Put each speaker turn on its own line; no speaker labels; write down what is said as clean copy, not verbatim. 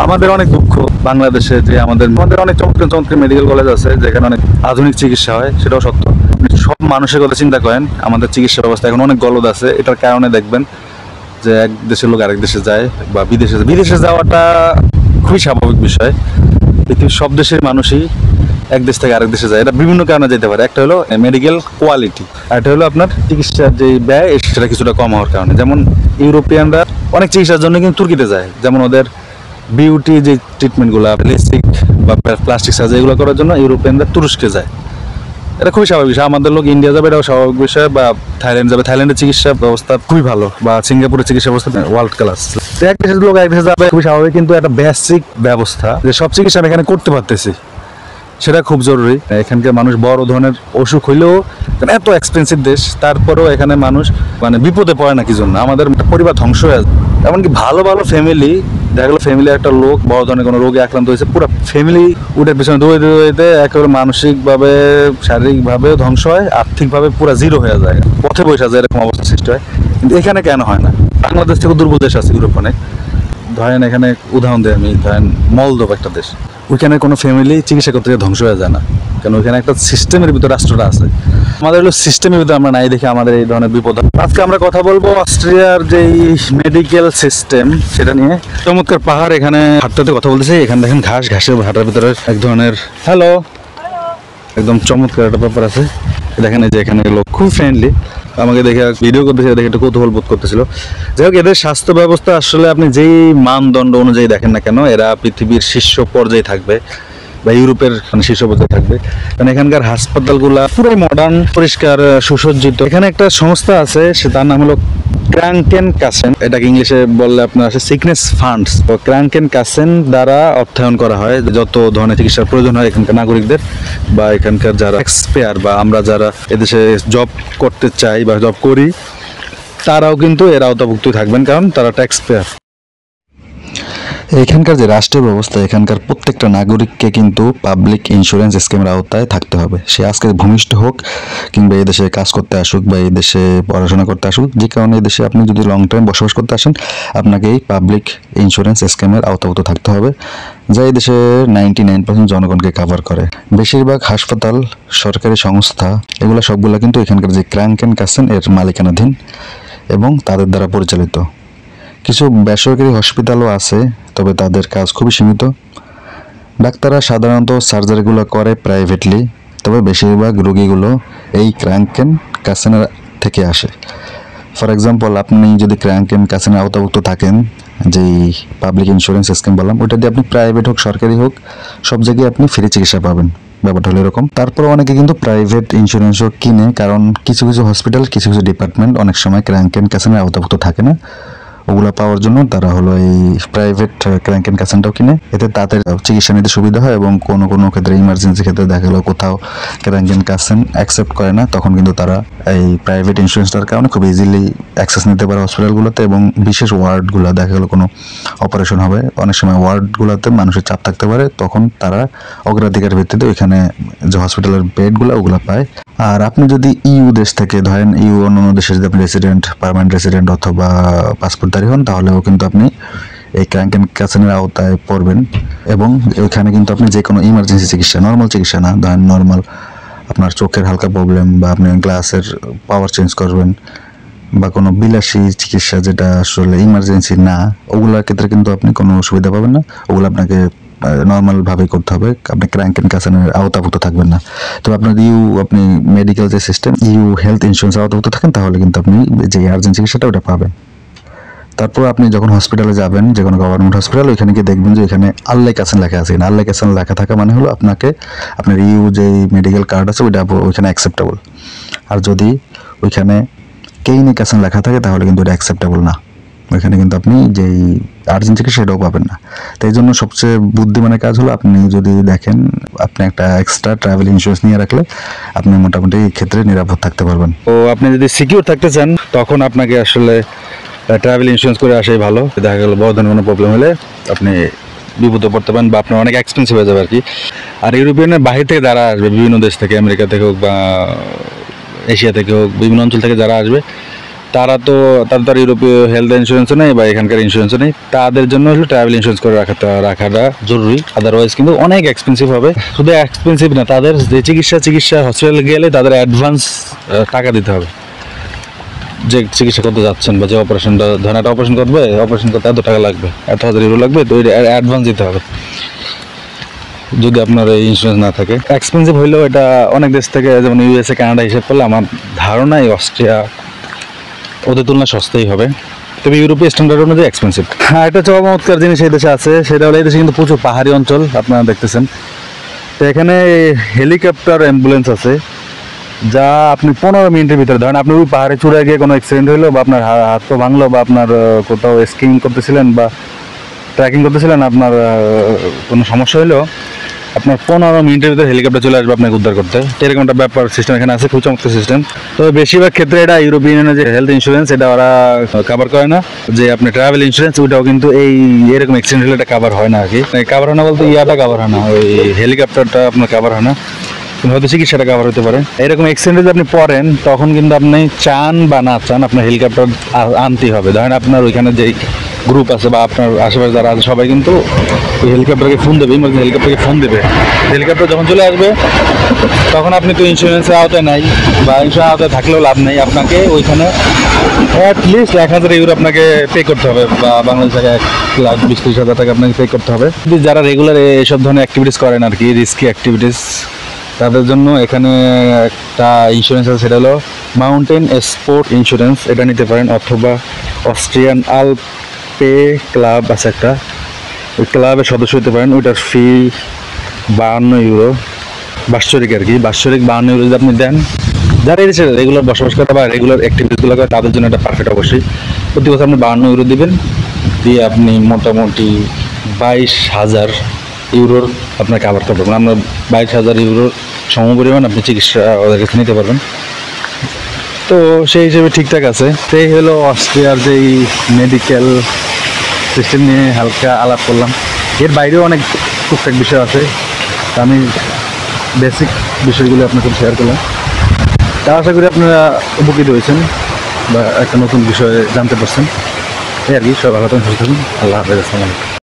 আমাদের অনেক দুঃখ বাংলাদেশে যে আমাদের অনেক চমৎকার চমৎকার মেডিকেল কলেজ আছে যেখানে অনেক আধুনিক চিকিৎসা হয়, সেটাও সত্য। সব মানুষের কথা চিন্তা করেন, আমাদের চিকিৎসা ব্যবস্থা এখন অনেক গলদ আছে। এটার কারণে দেখবেন যে এক দেশের লোক আরেক দেশে যায় বা বিদেশে যাওয়াটা খুবই স্বাভাবিক বিষয়। পৃথিবীর সব দেশের মানুষই এক দেশ থেকে আরেক দেশে যায়, এটা বিভিন্ন কারণে যেতে পারে। একটা হলো মেডিকেল কোয়ালিটি, আর একটা হলো আপনার চিকিৎসার যে ব্যয় সেটা কিছুটা কম হওয়ার কারণে। যেমন ইউরোপিয়ানরা অনেক চিকিৎসার জন্য কিন্তু তুর্কিতে যায়, যেমন ওদের বিউটি যে ট্রিটমেন্টগুলো, লেসিক বা প্লাস্টিক সার্জারি এগুলো করার জন্য ইউরোপিয়ানরা তুরস্কে যায়। এটা খুবই স্বাভাবিক বিষয়। আমাদের লোক ইন্ডিয়া যাবে, এটাও স্বাভাবিক বিষয়। বা থাইল্যান্ড যাবে, থাইল্যান্ডের চিকিৎসা ব্যবস্থা খুবই ভালো, বা সিঙ্গাপুরের চিকিৎসা ব্যবস্থা ওয়ার্ল্ড ক্লাস। এক দেশের লোক এক দেশে যাবে খুবই স্বাভাবিক, কিন্তু একটা বেসিক ব্যবস্থা যে সব চিকিৎসা আমি এখানে করতে পারতেছি সেটা খুব জরুরি। এখানকার মানুষ বড় ধরনের অসুখ হইলেও, এত এক্সপেন্সিভ দেশ, তারপরেও এখানে মানুষ বিপদে পড়ে না কি জন্য, আমাদের পরিবার ধ্বংস হয়ে যায়। এমনকি ভালো ভালো ফ্যামিলি, দেখা গেলো ফ্যামিলি একটা লোক বড় ধরনের কোনো রোগে আক্রান্ত হয়েছে, পুরো ফ্যামিলি উঠে পিছনে দৌড়াইতে একেবারে মানসিকভাবে শারীরিকভাবে ধ্বংস হয়, আর্থিকভাবে পুরো জিরো হয়ে যায়, পথে বসে যায়, এরকম অবস্থা সৃষ্টি হয়। কিন্তু এখানে কেন হয় না? বাংলাদেশ থেকে দুর্বল দেশ আছে ইউরোপ অনেক। ধরেন এখানে উদাহরণ দিই আমি, ধরেন মলদোভ একটা দেশ, ওইখানে কোনো ফ্যামিলি চিকিৎসা করতে ধ্বংস হয়ে যায় না, কারণ ওইখানে একটা সিস্টেমের ভিতরে রাষ্ট্রটা আছে। আমাদের হলো সিস্টেমের ভিতরে আমরা নাই দেখে আমাদের এই ধরনের বিপদ। আজকে আমরা কথা বলবো অস্ট্রিয়ার যে মেডিকেল সিস্টেম সেটা নিয়ে। চমৎকার পাহাড়, এখানে হাঁটতে কথা বলতেছে, এখানে দেখেন ঘাসের হাঁটার ভিতরে এক ধরনের হ্যালো, একদম চমৎকার একটা ব্যাপার আছে। দেখেন এই যে এখানে লোক খুব ফ্রেন্ডলি, আমাকে দেখে ভিডিও করতেছে, দেখে একটু কৌতূহল বোধ করতেছিল। যাই হোক, এদের স্বাস্থ্য ব্যবস্থা আসলে আপনি যেই মানদণ্ড অনুযায়ী দেখেন না কেন, এরা পৃথিবীর শীর্ষ পর্যায়ে থাকবে বা ইউরোপের শীর্ষ পর্যায়ে থাকবে, কারণ এখানকার হাসপাতালগুলা পুরো মডার্ন, পরিষ্কার, সুসজ্জিত। এখানে একটা সংস্থা আছে, সে তার নাম হলো ক্রাঙ্কেন কাসেন, এটাকে ইংলিশে বললে আপনার আছে সিকনেস ফান্ডস। তো ক্রাঙ্কেন কাসেন দ্বারা অর্থায়ন করা হয় যত ধরনের চিকিৎসার প্রয়োজন হয় এখানকার নাগরিকদের, বা এখানকার যারা এক্সপেয়ার বা আমরা যারা এদেশে জব করতে চাই বা জব করি, তারাও কিন্তু এর আওতাভুক্ত থাকবেন, কারণ তারা ট্যাক্স পেয়ার। এখানকার যে রাষ্ট্রীয় ব্যবস্থা, এখানকার প্রত্যেকটা নাগরিককে কিন্তু পাবলিক ইন্স্যুরেন্স স্কিমের আওতায় থাকতে হবে। সে আজকে ভূমিষ্ঠ হোক কিংবা এই দেশে কাজ করতে আসুক বা এই দেশে পড়াশোনা করতে আসুক, যে কারণে এই দেশে আপনি যদি লং টাইম বসবাস করতে আসেন, আপনাকে এই পাবলিক ইন্স্যুরেন্স স্কিমের আওতাভুক্ত থাকতে হবে, যা এই দেশে 99% জনগণকে কাভার করে। বেশিরভাগ হাসপাতাল, সরকারি সংস্থা, এগুলো সবগুলো কিন্তু এখানকার যে ক্রাঙ্কেন কাসেন এর মালিকানাধীন এবং তাদের দ্বারা পরিচালিত। কিছু বেসরকারি হসপিটালও আছে, তবে তাদের কাজ খুবই সীমিত। ডাক্তাররা সাধারণত সার্জারিগুলো করে প্রাইভেটলি, তবে বেশিরভাগ রোগীগুলো এই ক্রাঙ্কেন কাসেনের থেকে আসে। ফর এক্সাম্পল, আপনি যদি ক্রাঙ্কেন কাসেনের আওতাভুক্ত থাকেন, যেই পাবলিক ইন্স্যুরেন্স স্কিম বললাম, ওইটা দিয়ে আপনি প্রাইভেট হোক সরকারি হোক সব জায়গায় আপনি ফ্রি চিকিৎসা পাবেন। ব্যাপারটা হলো এরকম। তারপর অনেকে কিন্তু প্রাইভেট ইন্স্যুরেন্সও কিনে, কারণ কিছু কিছু হসপিটাল, কিছু কিছু ডিপার্টমেন্ট অনেক সময় ক্রাঙ্কেন কাসেনের আওতাভুক্ত থাকে না, ওগুলো পাওয়ার জন্য তারা হলো এই প্রাইভেট ক্রাঙ্কেন কাসেনটাও কিনে। এতে তাদের চিকিৎসা নিতে সুবিধা হয়, এবং কোনো কোনো ক্ষেত্রে ইমার্জেন্সি ক্ষেত্রে দেখা গেলো কোথাও ক্রাঙ্কেন কাসেন অ্যাকসেপ্ট করে না, তখন কিন্তু তারা এই প্রাইভেট ইন্স্যুরেন্সটার কারণে খুব ইজিলি অ্যাক্সেস নিতে পারে হসপিটালগুলোতে। এবং বিশেষ ওয়ার্ডগুলো দেখা গেলো কোনো অপারেশন হবে, অনেক সময় ওয়ার্ডগুলোতে মানুষের চাপ থাকতে পারে, তখন তারা অগ্রাধিকার ভিত্তিতে ওইখানে যে হসপিটালের বেডগুলো ওগুলো পায়। আর আপনি যদি ইউ দেশ থেকে, ধরেন ইউ অন্যান্য দেশে যদি আপনি রেসিডেন্ট, পার্মানেন্ট রেসিডেন্ট অথবা পাসপোর্টধারী হন, তাহলেও কিন্তু আপনি এই ক্রাঙ্কেন কাসেনের আওতায় পড়বেন। এবং ওইখানে কিন্তু আপনি যে কোনো ইমার্জেন্সি চিকিৎসা, নর্মাল চিকিৎসা না, ধরেন নর্মাল আপনার চোখের হালকা প্রবলেম বা আপনি গ্লাসের পাওয়ার চেঞ্জ করবেন, বা কোনো বিলাসী চিকিৎসা যেটা আসলে ইমার্জেন্সি না, ওগুলোর ক্ষেত্রে কিন্তু আপনি কোনো সুবিধা পাবেন না। ওগুলো আপনাকে নর্মালভাবে করতে হবে, আপনি ক্রাঙ্কেন কাসেনের আওতাভুক্ত থাকবেন না। তবে আপনার আপনি মেডিকেল যে সিস্টেম, হেলথ ইন্স্যুরেন্স আওতাভুক্ত থাকেন, তাহলে কিন্তু আপনি যে আর্জেন্ট চিকিৎসাটা ওটা পাবেন। তারপর আপনি যখন হসপিটালে যাবেন, যে কোনো গভর্নমেন্ট হসপিটাল, ওইখানে গিয়ে দেখবেন যে ওইখানে আল্লাহ কাসেন লেখা আছে। আল্লাহ কাসেন লেখা থাকা মানে হলো আপনাকে আপনার যে মেডিকেল কার্ড আছে ওইটা ওইখানে অ্যাকসেপ্টেবল। আর যদি ওইখানে কেইনে কাসেন লেখা থাকে, তাহলে কিন্তু ওটা অ্যাকসেপ্টেবল না, ওইখানে কিন্তু আপনি যেই আর্জেন্ট চিকিৎসা সেটাও পাবেন না। তাই জন্য সবচেয়ে বুদ্ধিমানের কাজ হলো, আপনি যদি দেখেন আপনি একটা এক্সট্রা ট্রাভেল ইন্স্যুরেন্স নিয়ে রাখলে আপনি মোটামুটি ক্ষেত্রে নিরাপদ থাকতে পারবেন। তো আপনি যদি সিকিউর থাকতে চান, তখন আপনাকে আসলে ট্রাভেল ইন্স্যুরেন্স করে আসাই ভালো। দেখা গেল বড় ধরনের কোনো প্রবলেম হলে আপনি বিপদে পড়তে পারেন, বা আপনার অনেক এক্সপেন্সিভ হয়ে যাবে আর কি। আর ইউরোপিয়ানের বাইরে থেকে যারা আসবে, বিভিন্ন দেশ থেকে, আমেরিকা থেকে হোক বা এশিয়া থেকে হোক, বিভিন্ন অঞ্চল থেকে যারা আসবে, তারা তো তাদের ইউরোপীয় হেলথ ইন্স্যুরেন্সও নেই বা এখানকার ইন্স্যুরেন্সও নেই, তাদের জন্য হলো ট্রাভেল ইন্স্যুরেন্স করে রাখাটা জরুরি। আদারওয়াইজ কিন্তু অনেক এক্সপেন্সিভ হবে। শুধু এক্সপেন্সিভ না, তাদের যে চিকিৎসা হসপিটালে গেলে তাদের অ্যাডভান্স টাকা দিতে হবে। যে চিকিৎসা করতে যাচ্ছেন বা যে অপারেশনটা, ধরেন একটা অপারেশন করতে এত টাকা লাগবে, 1,000 ইউরো লাগবে, তো অ্যাডভান্স দিতে হবে যদি আপনার এই ইন্স্যুরেন্স না থাকে। এক্সপেন্সিভ হইলেও এটা অনেক দেশ থেকে, যেমন ইউএসএ, কানাডা হিসেব করলে আমার ধারণা এই অস্ট্রিয়া ওদের তুলনায় সস্তাই হবে, তবে ইউরোপীয় স্ট্যান্ডার্ড অনুযায়ী এক্সপেন্সিভ। হ্যাঁ, একটা চমৎকার জিনিস এই দেশে আছে, সেটা হলো এই দেশে কিন্তু প্রচুর পাহাড়ি অঞ্চল আপনারা দেখতেছেন। তো এখানে হেলিকপ্টার অ্যাম্বুলেন্স আছে, যা আপনি 15 মিনিটের ভিতরে, ধরেন আপনি ওই পাহাড়ে চূড়ায় গিয়ে কোনো অ্যাক্সিডেন্ট হইলো বা আপনার হাত পা ভাঙলো বা আপনার কোথাও স্কিং করতেছিলেন বা ট্রেকিং করতেছিলেন, আপনার কোনো সমস্যা হইলো, আপনার 15 মিনিটের ভিতরে হেলিকপ্টার চলে আসবে আপনাকে উদ্ধার করতে। এরকম একটা ব্যাপার সিস্টেম এখানে আছে, খুব চমৎকার সিস্টেম। তো বেশিরভাগ ক্ষেত্রে এটা ইউরোপিয়ান ইউনিয়নের যে হেলথ ইন্স্যুরেন্স, এটা ওরা কভার করে না। যে আপনি ট্রাভেল ইন্স্যুরেন্স, ওইটাও কিন্তু এরকম অ্যাক্সিডেন্ট হলে এটা কভার হয় না আর কি। কভার হয় না বলতে ইয়াটা কভার হয় না, ওই হেলিকপ্টারটা আপনার কভার হয় না, হয়তো চিকিৎসাটা কভার হতে পারে। এরকম অ্যাক্সিডেন্টে যদি আপনি পড়েন, তখন কিন্তু আপনি চান বা না চান আপনার হেলিকপ্টার আনতেই হবে। ধরেন আপনার ওইখানে যেই গ্রুপ আছে বা আপনার আশেপাশে যারা আছে সবাই কিন্তু ওই হেলিকপ্টারকে ফোন দেবে, ইমার্জেন্সি হেলিকপ্টারকে ফোন দেবে। হেলিকপ্টার যখন চলে আসবে তখন আপনি তো ইন্স্যুরেন্সের আওতায় নাই বা ইন্স্যুরেন্স আওতায় থাকলেও লাভ নেই, আপনাকে ওইখানে অ্যাটলিস্ট 1,000 ইউরো আপনাকে পে করতে হবে, বা বাংলাদেশ থেকে 1,20,000-30,000 টাকা আপনাকে পে করতে হবে। যারা রেগুলার এইসব ধরনের অ্যাক্টিভিটিস করেন আর কি, রিস্কি অ্যাক্টিভিটিস, তাদের জন্য এখানে একটা ইন্স্যুরেন্স আছে, সেটা হলো মাউন্টেন স্পোর্ট ইন্স্যুরেন্স। এটা নিতে পারেন, অথবা অস্ট্রিয়ান আলপে ক্লাব আছে একটা, ওই ক্লাবের সদস্য হতে পারেন। ওইটার ফি 52 ইউরো বাৎসরিক আর কি, বাৎসরিক 52 ইউরো যদি আপনি দেন, যারা এই দেশে রেগুলার বসবাস করে বা রেগুলার অ্যাক্টিভিটিসগুলো করে তাদের জন্য এটা পারফেক্ট। অবশ্যই প্রতি বছর আপনি 52 ইউরো দিবেন, দিয়ে আপনি মোটামুটি 22,000 ইউরোর আপনার কাভার করতে পারবেন। আপনার 22,000 ইউরোর সমপরিমাণ আপনি চিকিৎসা ওদের কাছে নিতে পারবেন। তো সেই হিসেবে ঠিকঠাক আছে। সেই হলো অস্ট্রিয়ার যেই মেডিকেল সিস্টেম নিয়ে হালকা আলাপ করলাম। এর বাইরেও অনেক টুকটাক বিষয় আছে, তা আমি বেসিক বিষয়গুলো আপনার সাথে শেয়ার করলাম। তা আশা করি আপনারা উপকৃত হয়েছেন বা একটা নতুন বিষয়ে জানতে পারছেন। এই আর কি। সবাই ভালো থাকুন, সুস্থ থাকুন। আল্লাহ হাফেজ। আসসালামু আলাইকুম।